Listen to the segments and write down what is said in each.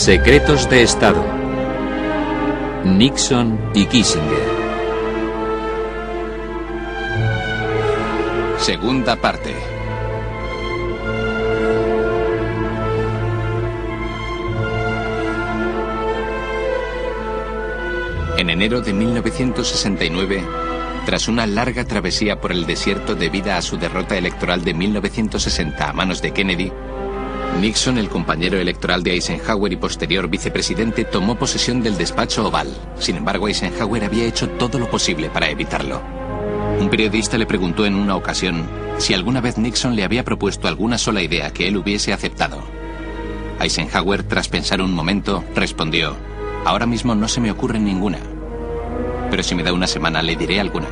Secretos de Estado. Nixon y Kissinger. Segunda parte. En enero de 1969, tras una larga travesía por el desierto debida a su derrota electoral de 1960 a manos de Kennedy, Nixon, el compañero electoral de Eisenhower y posterior vicepresidente, tomó posesión del despacho Oval. Sin embargo, Eisenhower había hecho todo lo posible para evitarlo. Un periodista le preguntó en una ocasión si alguna vez Nixon le había propuesto alguna sola idea que él hubiese aceptado. Eisenhower, tras pensar un momento, respondió: "Ahora mismo no se me ocurre ninguna, pero si me da una semana le diré alguna".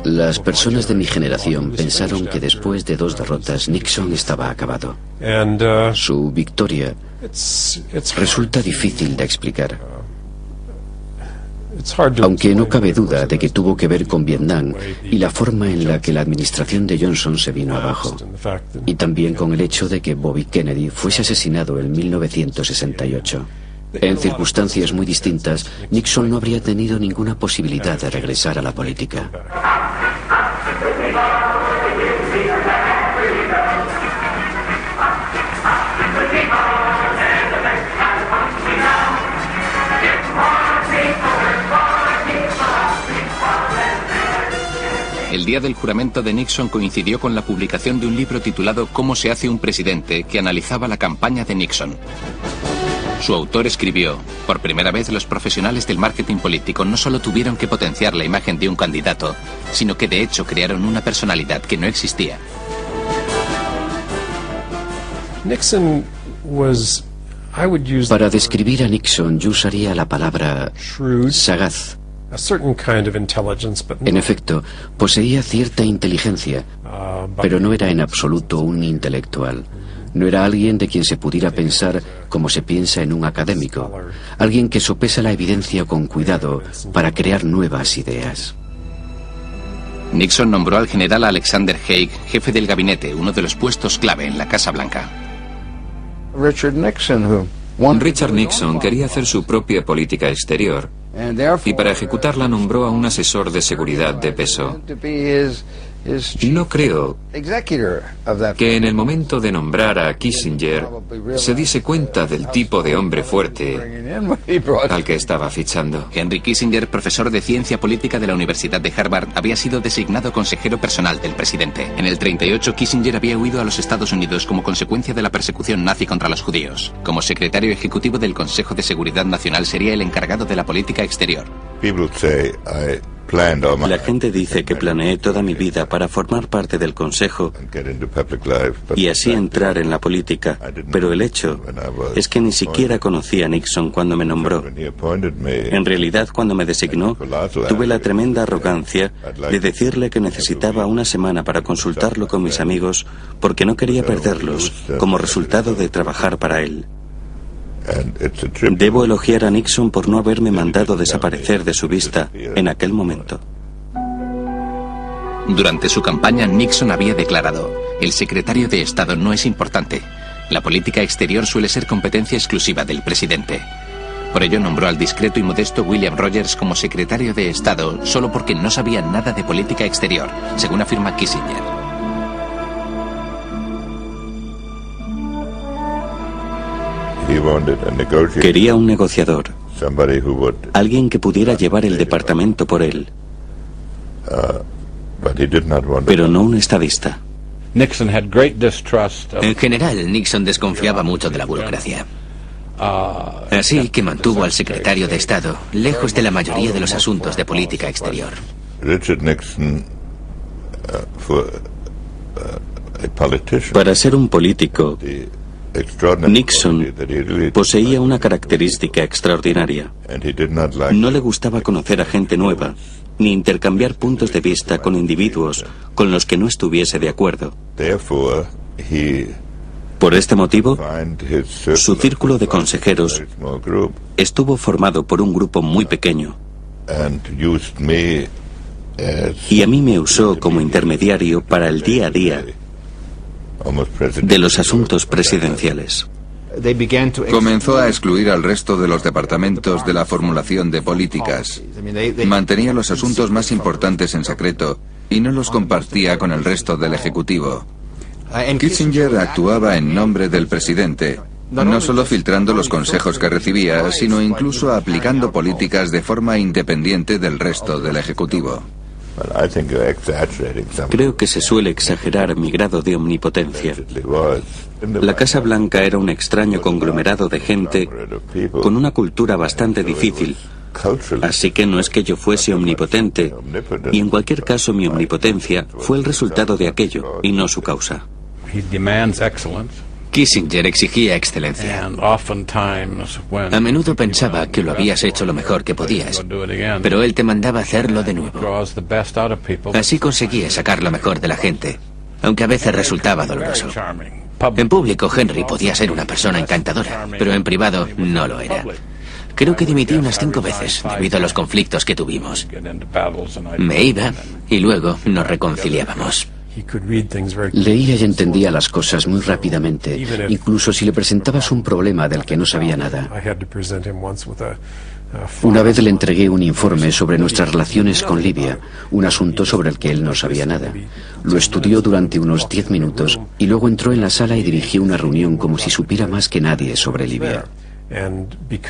Las personas de mi generación pensaron que después de 2 derrotas Nixon estaba acabado. Su victoria resulta difícil de explicar. Aunque no cabe duda de que tuvo que ver con Vietnam y la forma en la que la administración de Johnson se vino abajo. Y también con el hecho de que Bobby Kennedy fuese asesinado en 1968. En circunstancias muy distintas, Nixon no habría tenido ninguna posibilidad de regresar a la política. El día del juramento de Nixon coincidió con la publicación de un libro titulado ¿Cómo se hace un presidente?, que analizaba la campaña de Nixon. Su autor escribió: por primera vez los profesionales del marketing político no solo tuvieron que potenciar la imagen de un candidato, sino que de hecho crearon una personalidad que no existía. Para describir a Nixon yo usaría la palabra sagaz. En efecto, poseía cierta inteligencia, pero no era en absoluto un intelectual. No era alguien de quien se pudiera pensar como se piensa en un académico, alguien que sopesa la evidencia con cuidado para crear nuevas ideas. Nixon nombró al general Alexander Haig jefe del gabinete, uno de los puestos clave en la Casa Blanca. Richard Nixon quería hacer su propia política exterior y para ejecutarla nombró a un asesor de seguridad de peso. No creo que en el momento de nombrar a Kissinger se diese cuenta del tipo de hombre fuerte al que estaba fichando. Henry Kissinger, profesor de ciencia política de la Universidad de Harvard, había sido designado consejero personal del presidente. En el 38, Kissinger había huido a los Estados Unidos como consecuencia de la persecución nazi contra los judíos. Como secretario ejecutivo del Consejo de Seguridad Nacional sería el encargado de la política exterior. La gente dice que planeé toda mi vida para formar parte del Consejo y así entrar en la política, pero el hecho es que ni siquiera conocí a Nixon cuando me nombró. En realidad, cuando me designó, tuve la tremenda arrogancia de decirle que necesitaba una semana para consultarlo con mis amigos porque no quería perderlos como resultado de trabajar para él. Debo elogiar a Nixon por no haberme mandado desaparecer de su vista en aquel momento. Durante su campaña, Nixon había declarado: el secretario de Estado no es importante. La política exterior suele ser competencia exclusiva del presidente. Por ello nombró al discreto y modesto William Rogers como secretario de Estado solo porque no sabía nada de política exterior, según afirma Kissinger. Quería un negociador, alguien que pudiera llevar el departamento por él, pero no un estadista. En general, Nixon desconfiaba mucho de la burocracia. Así que mantuvo al secretario de Estado lejos de la mayoría de los asuntos de política exterior. Para ser un político, Nixon poseía una característica extraordinaria. No le gustaba conocer a gente nueva, ni intercambiar puntos de vista con individuos con los que no estuviese de acuerdo. Por este motivo, su círculo de consejeros estuvo formado por un grupo muy pequeño. Y a mí me usó como intermediario para el día a día de los asuntos presidenciales. Comenzó a excluir al resto de los departamentos de la formulación de políticas. Mantenía los asuntos más importantes en secreto y no los compartía con el resto del Ejecutivo. Kissinger actuaba en nombre del presidente, no solo filtrando los consejos que recibía, sino incluso aplicando políticas de forma independiente del resto del Ejecutivo. Creo que se suele exagerar mi grado de omnipotencia. La Casa Blanca era un extraño conglomerado de gente con una cultura bastante difícil, así que no es que yo fuese omnipotente, y en cualquier caso mi omnipotencia fue el resultado de aquello y no su causa. Kissinger exigía excelencia. A menudo pensaba que lo habías hecho lo mejor que podías, pero él te mandaba hacerlo de nuevo. Así conseguía sacar lo mejor de la gente, aunque a veces resultaba doloroso. En público, Henry podía ser una persona encantadora, pero en privado no lo era. Creo que dimití unas 5 veces debido a los conflictos que tuvimos. Me iba y luego nos reconciliábamos. Leía y entendía las cosas muy rápidamente, incluso si le presentabas un problema del que no sabía nada. Una vez le entregué un informe sobre nuestras relaciones con Libia, un asunto sobre el que él no sabía nada. Lo estudió durante unos 10 minutos y luego entró en la sala y dirigió una reunión como si supiera más que nadie sobre Libia.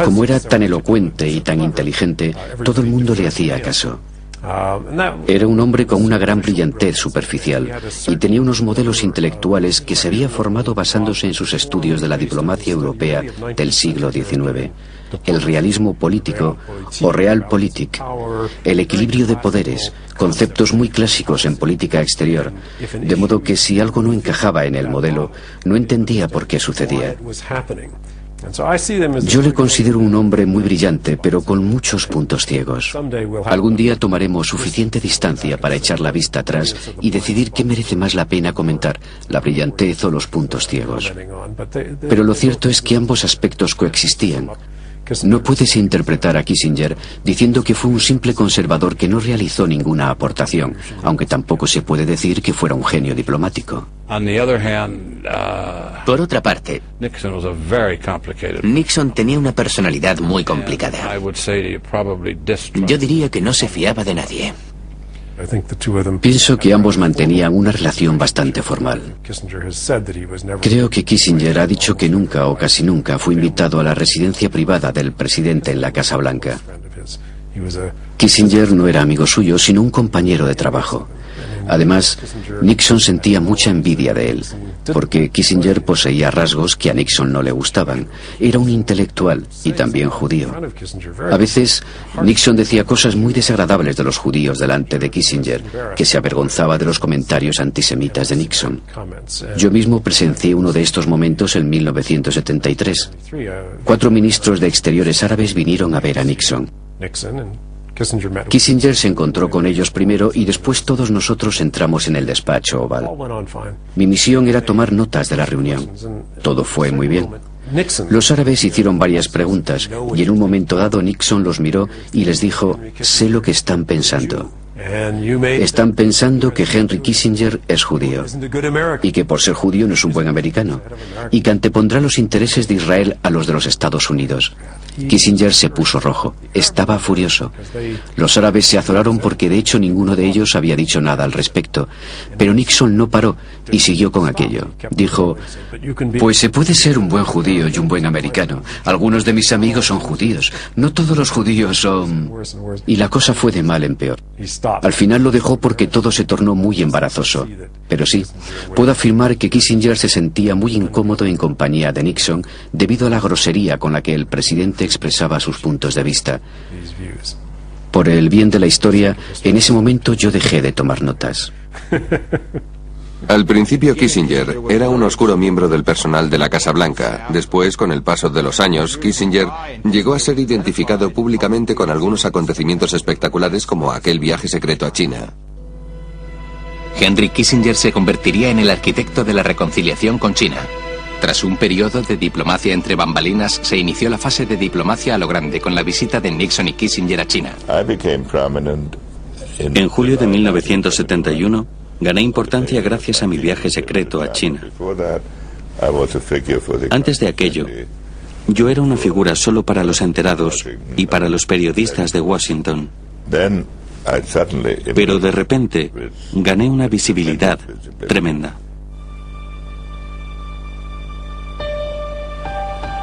Como era tan elocuente y tan inteligente, todo el mundo le hacía caso. Era un hombre con una gran brillantez superficial y tenía unos modelos intelectuales que se había formado basándose en sus estudios de la diplomacia europea del siglo XIX, el realismo político o realpolitik, el equilibrio de poderes, conceptos muy clásicos en política exterior, de modo que si algo no encajaba en el modelo, no entendía por qué sucedía. Yo le considero un hombre muy brillante, pero con muchos puntos ciegos. Algún día tomaremos suficiente distancia para echar la vista atrás y decidir qué merece más la pena comentar, la brillantez o los puntos ciegos. Pero lo cierto es que ambos aspectos coexistían. No puedes interpretar a Kissinger diciendo que fue un simple conservador que no realizó ninguna aportación, aunque tampoco se puede decir que fuera un genio diplomático. Por otra parte, Nixon tenía una personalidad muy complicada. Yo diría que no se fiaba de nadie. Pienso que ambos mantenían una relación bastante formal. Creo que Kissinger ha dicho que nunca o casi nunca fue invitado a la residencia privada del presidente en la Casa Blanca. Kissinger no era amigo suyo, sino un compañero de trabajo. Además, Nixon sentía mucha envidia de él, porque Kissinger poseía rasgos que a Nixon no le gustaban. Era un intelectual y también judío. A veces, Nixon decía cosas muy desagradables de los judíos delante de Kissinger, que se avergonzaba de los comentarios antisemitas de Nixon. Yo mismo presencié uno de estos momentos en 1973. 4 ministros de Exteriores árabes vinieron a ver a Nixon. Kissinger se encontró con ellos primero y después todos nosotros entramos en el despacho oval. Mi misión era tomar notas de la reunión. Todo fue muy bien. Los árabes hicieron varias preguntas y en un momento dado Nixon los miró y les dijo: sé lo que están pensando. Están pensando que Henry Kissinger es judío y que por ser judío no es un buen americano y que antepondrá los intereses de Israel a los de los Estados Unidos. Kissinger se puso rojo, estaba furioso. Los árabes se azoraron porque de hecho ninguno de ellos había dicho nada al respecto, pero Nixon no paró y siguió con aquello. Dijo: pues se puede ser un buen judío y un buen americano. Algunos de mis amigos son judíos, no todos los judíos son... Y la cosa fue de mal en peor. Al final lo dejó porque todo se tornó muy embarazoso. Pero sí, puedo afirmar que Kissinger se sentía muy incómodo en compañía de Nixon debido a la grosería con la que el presidente expresaba sus puntos de vista. Por el bien de la historia, en ese momento yo dejé de tomar notas. Al principio Kissinger era un oscuro miembro del personal de la Casa Blanca. Después, con el paso de los años, Kissinger llegó a ser identificado públicamente con algunos acontecimientos espectaculares como aquel viaje secreto a China. Henry Kissinger se convertiría en el arquitecto de la reconciliación con China. Tras un periodo de diplomacia entre bambalinas, se inició la fase de diplomacia a lo grande con la visita de Nixon y Kissinger a China. En julio de 1971, gané importancia gracias a mi viaje secreto a China. Antes de aquello, yo era una figura solo para los enterados y para los periodistas de Washington. Pero de repente gané una visibilidad tremenda.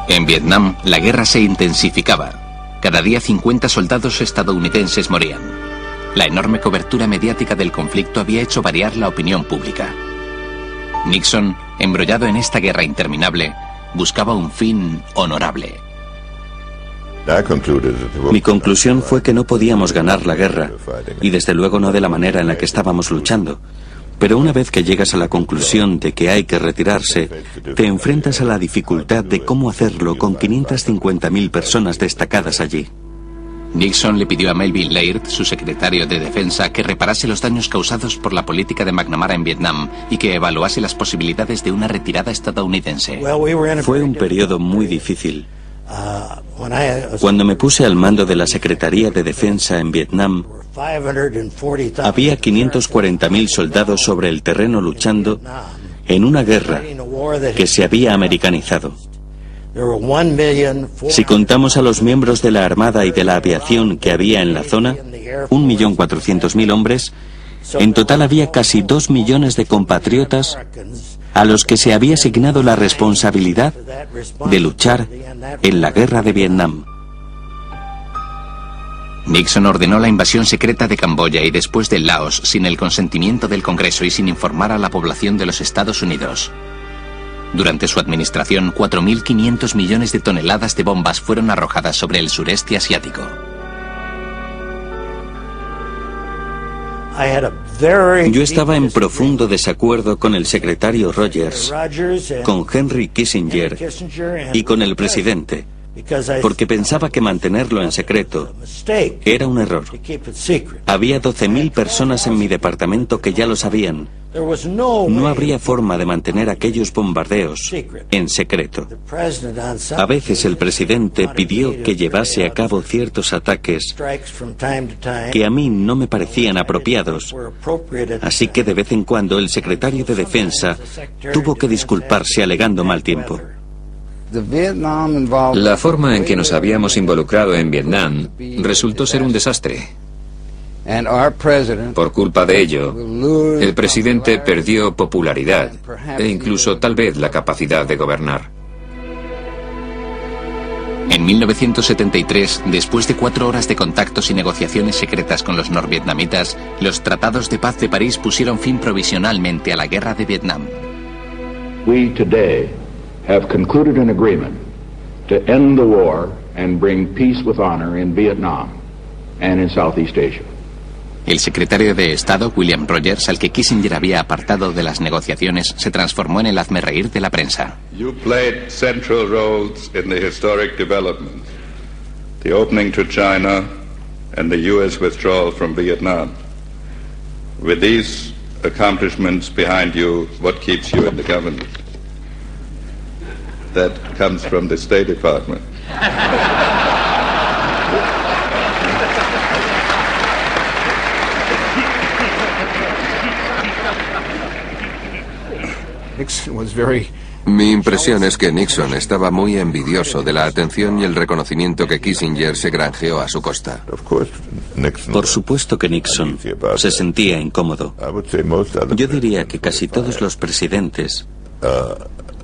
En Vietnam, la guerra se intensificaba. Cada día 50 soldados estadounidenses morían. La enorme cobertura mediática del conflicto había hecho variar la opinión pública. Nixon, embrollado en esta guerra interminable, buscaba un fin honorable. Mi conclusión fue que no podíamos ganar la guerra, y desde luego no de la manera en la que estábamos luchando. Pero una vez que llegas a la conclusión de que hay que retirarse, te enfrentas a la dificultad de cómo hacerlo con 550.000 personas destacadas allí. Nixon le pidió a Melvin Laird, su secretario de Defensa, que reparase los daños causados por la política de McNamara en Vietnam y que evaluase las posibilidades de una retirada estadounidense. Fue un periodo muy difícil. Cuando me puse al mando de la Secretaría de Defensa en Vietnam, había 540.000 soldados sobre el terreno luchando en una guerra que se había americanizado. Si contamos a los miembros de la Armada y de la aviación que había en la zona, 1.400.000 hombres, en total había casi 2 millones de compatriotas a los que se había asignado la responsabilidad de luchar en la guerra de Vietnam. Nixon ordenó la invasión secreta de Camboya y después de Laos sin el consentimiento del Congreso y sin informar a la población de los Estados Unidos. Durante su administración, 4.500 millones de toneladas de bombas fueron arrojadas sobre el sureste asiático. Yo estaba en profundo desacuerdo con el secretario Rogers, con Henry Kissinger y con el presidente, porque pensaba que mantenerlo en secreto era un error. Había 12.000 personas en mi departamento que ya lo sabían. No habría forma de mantener aquellos bombardeos en secreto. A veces el presidente pidió que llevase a cabo ciertos ataques que a mí no me parecían apropiados, así que de vez en cuando el secretario de Defensa tuvo que disculparse alegando mal tiempo. La forma en que nos habíamos involucrado en Vietnam resultó ser un desastre. Por culpa de ello, el presidente perdió popularidad e incluso tal vez la capacidad de gobernar. En 1973, después de 4 horas de contactos y negociaciones secretas con los norvietnamitas, los tratados de paz de París pusieron fin provisionalmente a la guerra de Vietnam. We today have concluded an agreement to end the war and bring peace with honor in Vietnam and in Southeast Asia. El secretario de Estado, William Rogers, al que Kissinger había apartado de las negociaciones, se transformó en el hazmerreír de la prensa. You played central roles in the historic development, the opening to China and the U.S. withdrawal from Vietnam. With these accomplishments behind you, what keeps you in the government? That comes from the State Department. Mi impresión es que Nixon estaba muy envidioso de la atención y el reconocimiento que Kissinger se granjeó a su costa. Por supuesto que Nixon se sentía incómodo. Yo diría que casi todos los presidentes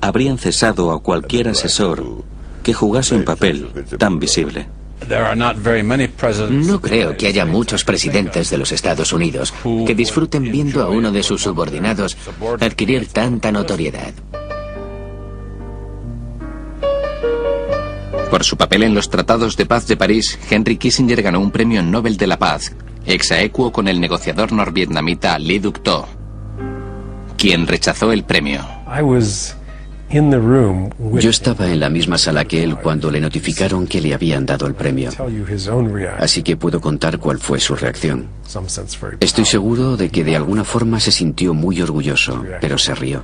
habrían cesado a cualquier asesor que jugase un papel tan visible. No creo que haya muchos presidentes de los Estados Unidos que disfruten viendo a uno de sus subordinados adquirir tanta notoriedad. Por su papel en los tratados de paz de París, Henry Kissinger ganó un premio Nobel de la Paz, ex aequo con el negociador norvietnamita Le Duc Tho, quien rechazó el premio. Yo estaba en la misma sala que él cuando le notificaron que le habían dado el premio. Así que puedo contar cuál fue su reacción. Estoy seguro de que de alguna forma se sintió muy orgulloso, pero se rió.